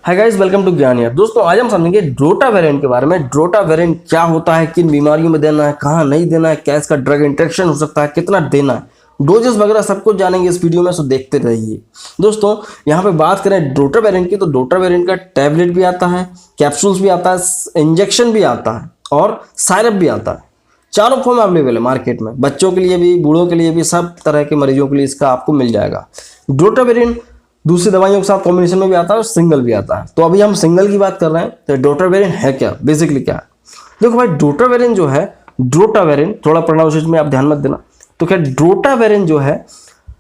Hi guys, welcome to ज्ञान यार। दोस्तों आज हम समझेंगे ड्रोटा वेरिएंट के बारे में। ड्रोटा वेरिएंट क्या होता है, किन बीमारियों में देना है, कहाँ नहीं देना है, क्या इसका ड्रग इंटरेक्शन हो सकता है, कितना देना है, डोजेस वगैरह सब कुछ जानेंगे इस वीडियो में, सो देखते रहिए। दोस्तों यहाँ पे बात करें ड्रोटा वेरिएंट की, तो ड्रोटा वेरिएंट का टैबलेट भी आता है, कैप्सूल्स भी आता है, इंजेक्शन भी आता है और सायरप भी आता है। चारों फॉर्म अवेलेबल है मार्केट में, बच्चों के लिए भी, बूढ़ों के लिए भी, सब तरह के मरीजों के लिए इसका आपको मिल जाएगा। ड्रोटा वेरिएंट दूसरी दवाइयों के साथ कॉम्बिनेशन में भी आता है और सिंगल भी आता है। तो अभी हम सिंगल की बात कर रहे हैं। तो ड्रोटा वेरिएंट है क्या, बेसिकली क्या है? देखो भाई, ड्रोटा वेरिएंट जो है, ड्रोटा वेरिएंट थोड़ा प्रोनाउंसिएशन में आप ध्यान मत देना। तो क्या ड्रोटा वेरिएंट जो है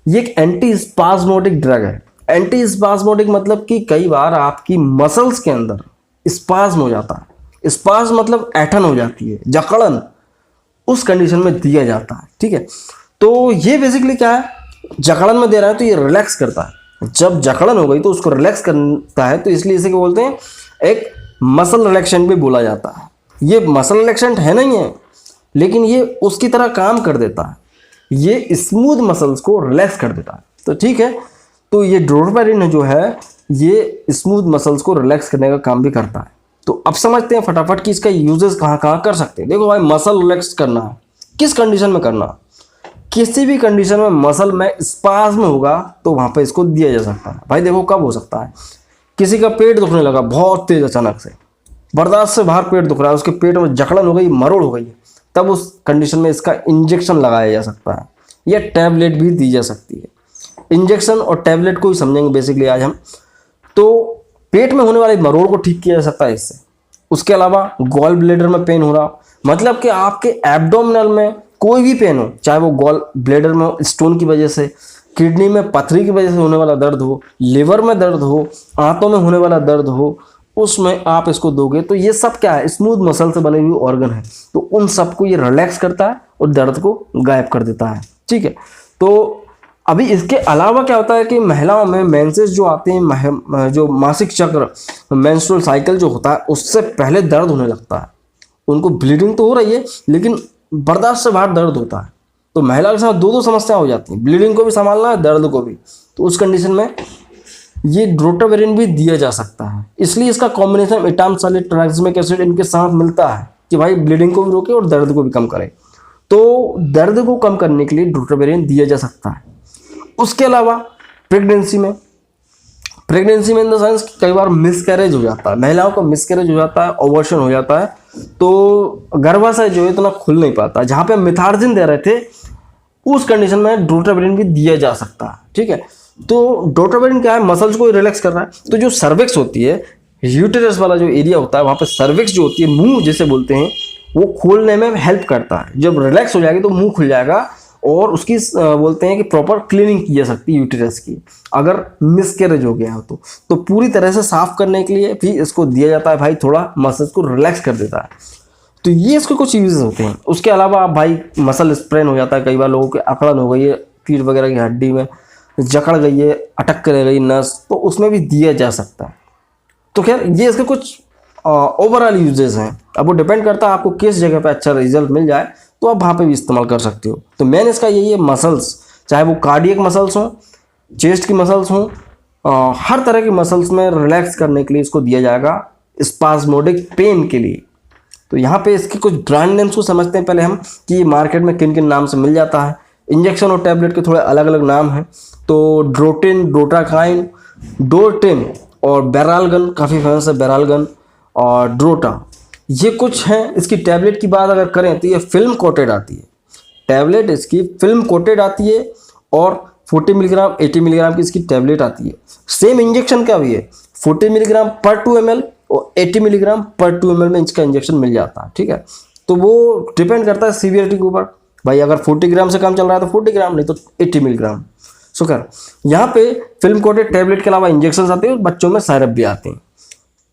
ये एक एंटी स्पाज्मोटिक ड्रग है। एंटी स्पाज्मोटिक मतलब कि कई बार आपकी मसल्स के अंदर स्पाज्म हो जाता है। स्पाज्म मतलब ऐठन हो जाती है, जकड़न, उस कंडीशन में दिया जाता है। ठीक है, तो ये बेसिकली क्या है, जकड़न में दे रहा है तो ये रिलैक्स करता है। जब जकड़न हो गई तो उसको रिलैक्स करता है, तो इसलिए इसे क्या बोलते हैं, एक मसल रिलैक्सेंट भी बोला जाता है। ये मसल रिलैक्सेंट है नहीं है, लेकिन ये उसकी तरह काम कर देता है। ये स्मूथ मसल्स को रिलैक्स कर देता है। तो ठीक है, तो ये ड्रोटावेरिन जो है ये स्मूथ मसल्स को रिलैक्स करने का काम भी करता है। तो अब समझते हैं फटाफट कि इसका यूजेस कहाँ कहाँ कर सकते हैं। देखो भाई, मसल रिलैक्स करना है, किस कंडीशन में करना है? किसी भी कंडीशन में मसल में स्पाज्म होगा तो वहां पे इसको दिया जा सकता है। भाई देखो, कब हो सकता है, किसी का पेट दुखने लगा बहुत तेज, अचानक से बर्दाश्त से बाहर पेट दुख रहा है, उसके पेट में जकड़न हो गई, मरोड़ हो गई, तब उस कंडीशन में इसका इंजेक्शन लगाया जा सकता है या टैबलेट भी दी जा सकती है। इंजेक्शन और टैबलेट को ही समझेंगे बेसिकली आज हम। तो पेट में होने वाले मरोड़ को ठीक किया जा सकता है इससे। उसके अलावा गॉल ब्लेडर में पेन हो रहा, मतलब कि आपके एब्डोमिनल में कोई भी पेन हो, चाहे वो गॉल ब्लेडर में स्टोन की वजह से, किडनी में पथरी की वजह से होने वाला दर्द हो, लिवर में दर्द हो, आंतों में होने वाला दर्द हो, उसमें आप इसको दोगे तो ये सब क्या है, स्मूथ मसल से बने हुए ऑर्गन है, तो उन सबको ये रिलैक्स करता है और दर्द को गायब कर देता है। ठीक है, तो अभी इसके अलावा क्या होता है कि महिलाओं में मेंसेस जो आते हैं, जो मासिक चक्र, मेंस्ट्रुअल साइकिल जो होता है, उससे पहले दर्द होने लगता है। उनको ब्लीडिंग तो हो रही है लेकिन बर्दाश्त से बाहर दर्द होता है। तो महिला के साथ दो समस्या हो जाती है, ब्लीडिंग को भी संभालना है, दर्द को भी। तो उस कंडीशन में ये ड्रोटा वेरिएंट भी दिया जा सकता है। इसलिए इसका कॉम्बिनेशन एटामसालिट, ट्रांक्सिमिक एसिड इनके साथ मिलता है कि भाई ब्लीडिंग को भी रोके और दर्द को भी कम करे। तो दर्द को कम करने के लिए ड्रोटा वेरिएंट दिया जा सकता है। उसके अलावा प्रेगनेंसी में इन द सेंस कई बार मिसकैरेज हो जाता है, महिलाओं का मिसकैरेज हो जाता है, ओवर्शन हो जाता है, तो गर्भाशय जो है इतना खुल नहीं पाता। जहाँ पे मिथार्जिन दे रहे थे उस कंडीशन में ड्रोटा वेरिएंट भी दिया जा सकता है। ठीक है, तो ड्रोटा वेरिएंट क्या है, मसल्स को रिलैक्स कर रहा है। तो जो सर्विक्स होती है, यूटेरस वाला जो एरिया होता है, वहाँ पे सर्विक्स जो होती है, मुंह जिसे बोलते हैं, वो खोलने में हेल्प करता है। जब रिलैक्स हो जाएगी तो मुंह खुल जाएगा और उसकी बोलते हैं कि प्रॉपर क्लीनिंग की जा सकती है यूटेरस की, अगर मिसकैरेज हो गया हो तो पूरी तरह से साफ करने के लिए भी इसको दिया जाता है। भाई थोड़ा मसल्स को रिलैक्स कर देता है। तो ये इसके कुछ यूजेस होते हैं। उसके अलावा भाई मसल स्प्रेन हो जाता है, कई बार लोगों के अकड़न हो गई है, पीठ वगैरह की हड्डी में जकड़ गई है, अटक कर गई नस, तो उसमें भी दिया जा सकता है। तो खैर ये इसके कुछ ओवरऑल यूजेस हैं। अब वो डिपेंड करता है आपको किस जगह पे अच्छा रिजल्ट मिल जाए, तो आप वहाँ पे भी इस्तेमाल कर सकते हो। तो मेन इसका यही है, मसल्स, चाहे वो कार्डियक मसल्स हों, चेस्ट की मसल्स हों, हर तरह की मसल्स में रिलैक्स करने के लिए इसको दिया जाएगा, स्पाज्मोडिक पेन के लिए। तो यहाँ पे इसके कुछ ब्रांड नेम्स को समझते हैं पहले हम, कि ये मार्केट में किन किन नाम से मिल जाता है। इंजेक्शन और टैबलेट के थोड़े अलग अलग नाम हैं। तो ड्रोटिन, ड्रोटाकाइन, डोर्टिन और बेरालगन, काफ़ी फेमस है बेरालगन और ड्रोटा, ये कुछ हैं। इसकी टैबलेट की बात अगर करें तो ये फिल्म कोटेड आती है। टैबलेट इसकी फिल्म कोटेड आती है और 40 मिलीग्राम 80 मिलीग्राम की इसकी टैबलेट आती है। सेम इंजेक्शन का भी है, 40 मिलीग्राम पर 2 ml और 80 मिलीग्राम पर 2 ml में इसका इंजेक्शन मिल जाता है। ठीक है, तो वो डिपेंड करता है सीवियरिटी के ऊपर। भाई अगर 40 ग्राम से कम चल रहा है तो 40 ग्राम, नहीं तो 80 मिलीग्राम। सो खैर यहाँ पे फिल्म कोटेड टैबलेट के अलावा इंजेक्शन आते हैं और बच्चों में सायरप भी आते हैं।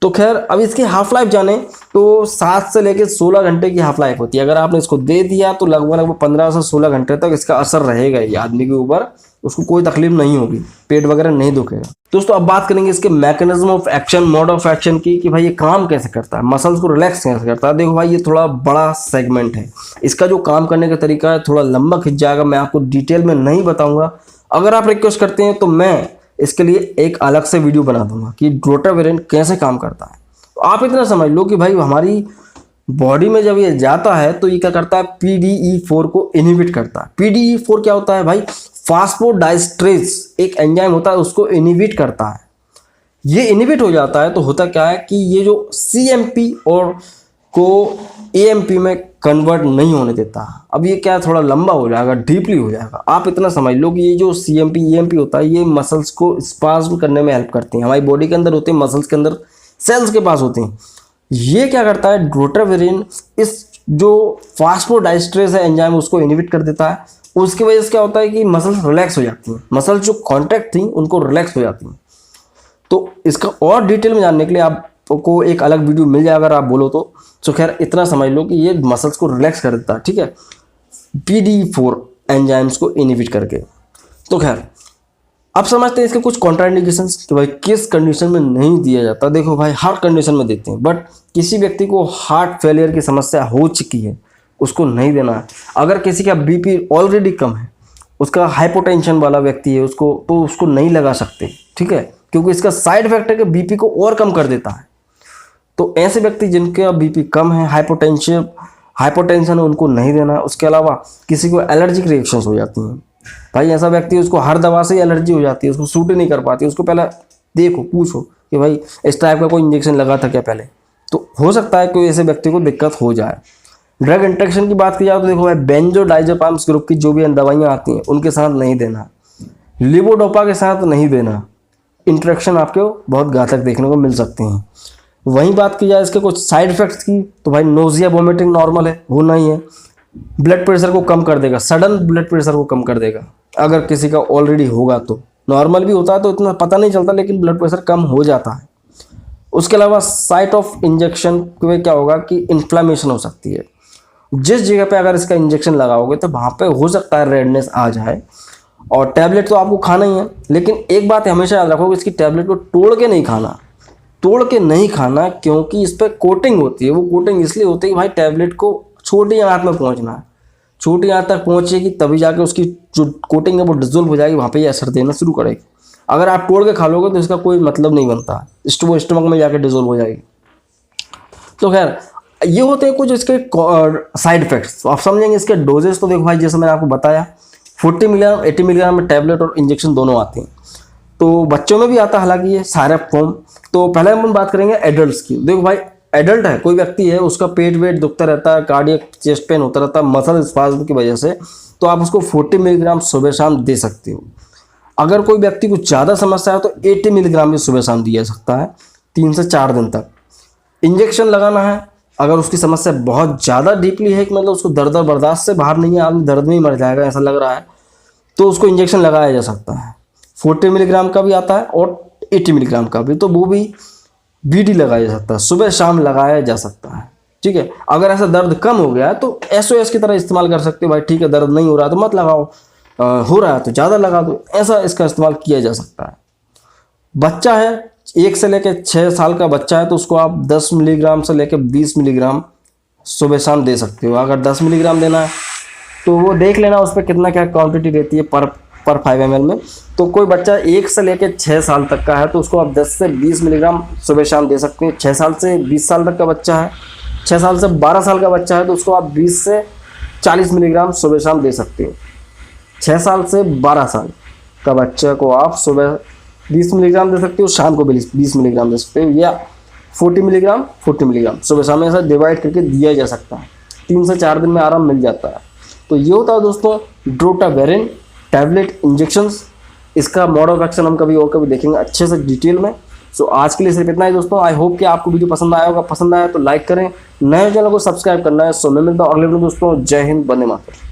तो खैर अब इसकी हाफ लाइफ जाने तो 7 से लेकर 16 घंटे की हाफ लाइफ होती है। अगर आपने इसको दे दिया तो लगभग 15 से 16 घंटे तक इसका असर रहेगा ये आदमी के ऊपर, उसको कोई तकलीफ नहीं होगी, पेट वगैरह नहीं दुखेगा। दोस्तों अब बात करेंगे इसके mechanism of action, mode of action की, कि भाई ये काम कैसे करता है, मसल्स को रिलैक्स कैसे करता है। देखो भाई ये थोड़ा बड़ा सेगमेंट है, इसका जो काम करने का तरीका है थोड़ा लंबा खिंच जाएगा, मैं आपको डिटेल में नहीं बताऊंगा। अगर आप रिक्वेस्ट करते हैं तो मैं इसके लिए एक अलग से वीडियो बना दूंगा कि ड्रोटावेरेन कैसे काम करता है। तो आप इतना समझ लो कि भाई हमारी बॉडी में जब ये जाता है तो ये क्या करता है, PDE4 को इनहिबिट करता है। PDE4 क्या होता है भाई, फास्फोडाइस्ट्रेज एक एंजाइम होता है, उसको इनहिबिट करता है। ये इनहिबिट हो जाता है तो होता क्या है कि ये जो CMP और को AMP में कन्वर्ट नहीं होने देता। अब ये क्या थोड़ा लंबा हो जाएगा, डीपली हो जाएगा। आप इतना समझ लो कि ये जो CMP EMP होता है ये मसल्स को स्पाज्म करने में हेल्प करते हैं। हमारी बॉडी के अंदर होते हैं, मसल्स के अंदर, सेल्स के पास होते हैं। ये क्या करता है, ड्रोटावेरेन इस जो फास्फोडाइस्ट्रेज है एंजाइम उसको इनहिबिट कर देता है। उसकी वजह से क्या होता है कि मसल्स रिलैक्स हो जाती हैं, मसल्स जो कॉन्ट्रैक्ट थी उनको रिलैक्स हो जाती हैं। तो इसका और डिटेल में जानने के लिए आपको एक अलग वीडियो मिल जाएगा अगर आप बोलो तो खैर इतना समझ लो कि ये मसल्स को रिलैक्स कर देता है, ठीक है, PDE4 एंजाइम्स को इनहिबिट करके। तो खैर अब समझते हैं इसके कुछ कॉन्ट्राइंडिकेशंस कि भाई किस कंडीशन में नहीं दिया जाता। देखो भाई हर कंडीशन में देते हैं, बट किसी व्यक्ति को हार्ट फेलियर की समस्या हो चुकी है उसको नहीं देना है। अगर किसी का BP ऑलरेडी कम है, उसका हाइपोटेंशन वाला व्यक्ति है, उसको नहीं लगा सकते, ठीक है, क्योंकि इसका साइड इफेक्ट है कि BP को और कम कर देता है। तो ऐसे व्यक्ति जिनका BP कम है, हाइपोटेंशन है, उनको नहीं देना है। उसके अलावा किसी को एलर्जिक रिएक्शंस हो जाती हैं, भाई ऐसा व्यक्ति उसको हर दवा से एलर्जी हो जाती है, उसको सूट ही नहीं कर पाती, उसको पहले देखो पूछो कि भाई इस टाइप का कोई इंजेक्शन लगा था क्या पहले, तो हो सकता है कोई ऐसे व्यक्ति को दिक्कत हो जाए। ड्रग इंटरेक्शन की बात की जाए तो देखो भाई बेंजोडाइजेपाम्स ग्रुप की जो भी दवाइयाँ आती हैं उनके साथ नहीं देना, लिवोडोपा के साथ नहीं देना, इंटरेक्शन आपको बहुत घातक देखने को मिल सकते हैं। वहीं बात की जाए इसके कुछ साइड इफेक्ट्स की तो भाई नोजिया वोमिटिंग नॉर्मल है, होना ही है। ब्लड प्रेशर को कम कर देगा, सडन ब्लड प्रेशर को कम कर देगा। अगर किसी का ऑलरेडी होगा तो नॉर्मल भी होता है तो इतना पता नहीं चलता, लेकिन ब्लड प्रेशर कम हो जाता है। उसके अलावा साइट ऑफ इंजेक्शन में क्या होगा कि इन्फ्लामेशन हो सकती है। जिस जगह पे अगर इसका इंजेक्शन लगाओगे तो वहाँ पे हो सकता है रेडनेस आ जाए। और टैबलेट तो आपको खाना ही है, लेकिन एक बात हमेशा याद रखो कि इसकी टैबलेट को तोड़ के नहीं खाना, क्योंकि इस पर कोटिंग होती है। वो कोटिंग इसलिए होती है कि भाई टैबलेट को छोटी आंत में पहुंचना है, छोटी आंत तक पहुंचेगी तभी जाके उसकी जो कोटिंग है वो डिजोल्व हो जाएगी, वहाँ पे ये असर देना शुरू करेगी। अगर आप तोड़ के खा लोगे तो इसका कोई मतलब नहीं बनता, वो स्टमक में जाके डिजोल्व हो जाएगी। तो खैर ये होते हैं कुछ इसके साइड इफेक्ट्स। तो आप समझेंगे इसके डोजेस तो देखो भाई जैसे मैंने आपको बताया 40 मिलीग्राम 80 मिलीग्राम में टैबलेट और इंजेक्शन दोनों आते हैं। तो बच्चों में भी आता है हालांकि ये साइरप फॉर्म। तो पहले हम बात करेंगे एडल्ट्स की। देखो भाई एडल्ट है, कोई व्यक्ति है, उसका पेट वेट दुखता रहता है, कार्डियक चेस्ट पेन होता रहता है मसल स्पाज्म की वजह से, तो आप उसको 40 मिलीग्राम सुबह शाम दे सकते हो। अगर कोई व्यक्ति को ज़्यादा समस्या है तो 80 मिलीग्राम भी सुबह शाम दिया जा सकता है 3 से 4 दिन तक। इंजेक्शन लगाना है अगर उसकी समस्या बहुत ज़्यादा डीपली है कि मतलब उसको दर्द बर्दाश्त से बाहर नहीं है, आदमी दर्द में ही मर जाएगा ऐसा लग रहा है, तो उसको इंजेक्शन लगाया जा सकता है। 40 मिलीग्राम का भी आता है और 80 मिलीग्राम का भी, तो वो भी BD लगाया जा सकता है, सुबह शाम लगाया जा सकता है, ठीक है। अगर ऐसा दर्द कम हो गया है तो SOS की तरह इस्तेमाल कर सकते हो, भाई ठीक है दर्द नहीं हो रहा है तो मत लगाओ, हो रहा है तो ज़्यादा लगा दो, ऐसा इसका इस्तेमाल किया जा सकता है। बच्चा है 1 से लेकर 6 साल का बच्चा है तो उसको आप 10 मिलीग्राम से लेकर 20 मिलीग्राम सुबह शाम दे सकते हो। अगर 10 मिलीग्राम देना है तो वो देख लेना उस पर कितना क्या क्वांटिटी रहती है पर 5 ml में। तो कोई बच्चा 1 से लेकर 6 साल तक का है तो उसको आप 10 से 20 मिलीग्राम सुबह शाम दे सकते हैं। 6 साल से 20 साल तक का बच्चा है, 6 साल से 12 साल का बच्चा है तो उसको आप 20 से 40 मिलीग्राम सुबह शाम दे सकते हो। 6 साल से 12 साल का बच्चे को आप सुबह 20 मिलीग्राम दे सकते हो, शाम को 20 मिलीग्राम दे सकते हो, या 40 मिलीग्राम सुबह शाम ऐसा डिवाइड करके दिया जा सकता है। 3 से 4 दिन में आराम मिल जाता है। तो ये होता है दोस्तों ड्रोटावेरेन टैबलेट इंजेक्शंस। इसका मोड ऑफ एक्शन हम कभी और कभी देखेंगे अच्छे से डिटेल में। सो आज के लिए सिर्फ इतना ही दोस्तों। आई होप कि आपको वीडियो पसंद आया होगा। पसंद आया तो लाइक करें, नए चैनल को सब्सक्राइब करना है। सो मैं मिलता हूँ अगले वीडियो दोस्तों। जय हिंद, वंदे मातरम।